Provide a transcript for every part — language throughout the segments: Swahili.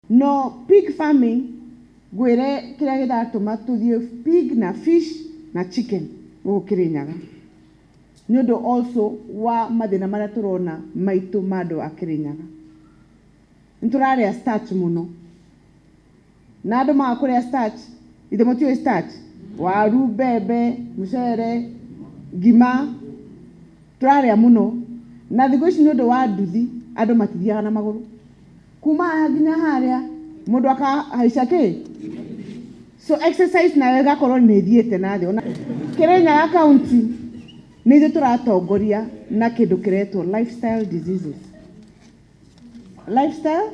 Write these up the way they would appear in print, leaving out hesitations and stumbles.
no pig farming gwire kira githatuma tuthie pig na fish na chicken Kirinyaga nyondo also wa mathina maria turona maitu mado a Kirinyaga nturaria starch muno na andu magakuria starch ithe mutio starch waru bebe mucere ngima turaria muno na thigo ici nyondo wa nduthi andu matithiaga na maguru kuma nginya haria mundu akahaica ki so exercise na wega korwo ni thiete na thi ona Kirinyaga county ni thi turatongoria na kindu kiretwo lifestyle diseases. Lifestyle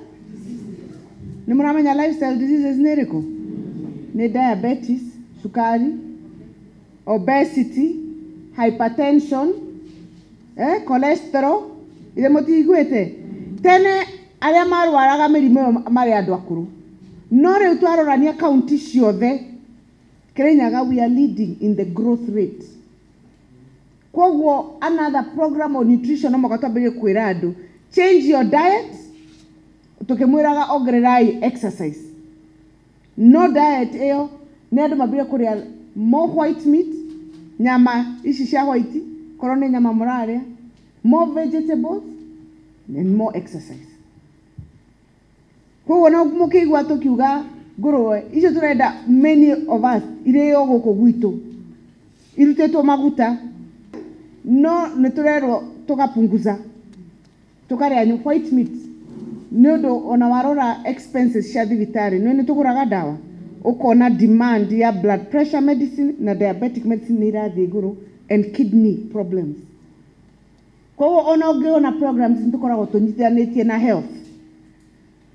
ni muramenya lifestyle diseases ni riko ni diabetes, sukari, obesity, hypertension, cholesterol. Ile mutigwete tene aria marwaraga mirimo mari andu akuru no riu twarorania county ciothe Kirinyaga we are leading in the growth rate. Kwoguo another program on nutrition no magatambirie kwira andu change your diet tukimwiraga ongererai exercise no diet eyo ni andu mambire kuria more white meat nyama ici cia white korwo ni nyama muraria more vegetables and more exercise. Kwoguo no mukigwa tukiuga nguruwe icio turenda many of us irio guku gwitu irutetwo maguta no niturerwo tukapunguza tukaria white meat niondo ona warora expenses cia thibitari no ni tuguraga dawa ukona demand ya blood pressure medicine na diabetic medicine ni irathi iguru and kidney problems. Kwa ona ungiona programs nitukoragwo tunyitithanitie na health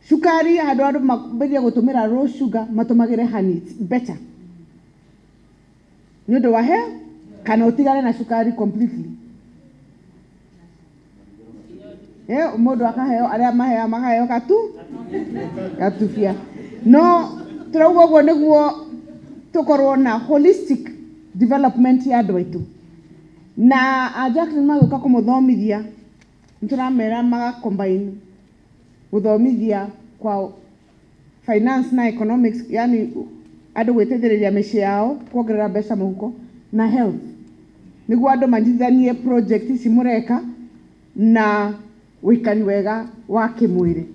sukari andu mambia gutumira raw sugar matumagire honey it's better nyondo wa health kana utigane na sukari completely mundu akaheo aria mahea makaheo katufia no turauga guo niguo tukorwo na holistic development ya andu aitu na Jacqueline maguka kumuthomithia nturamera maga combine guthomithia kwa finance na economics yani andu gwetetheriria mici yao kuongerera mbeca muhuko na health niguo andu manyithanie project ici mureka na wikani wega wa kimwiri.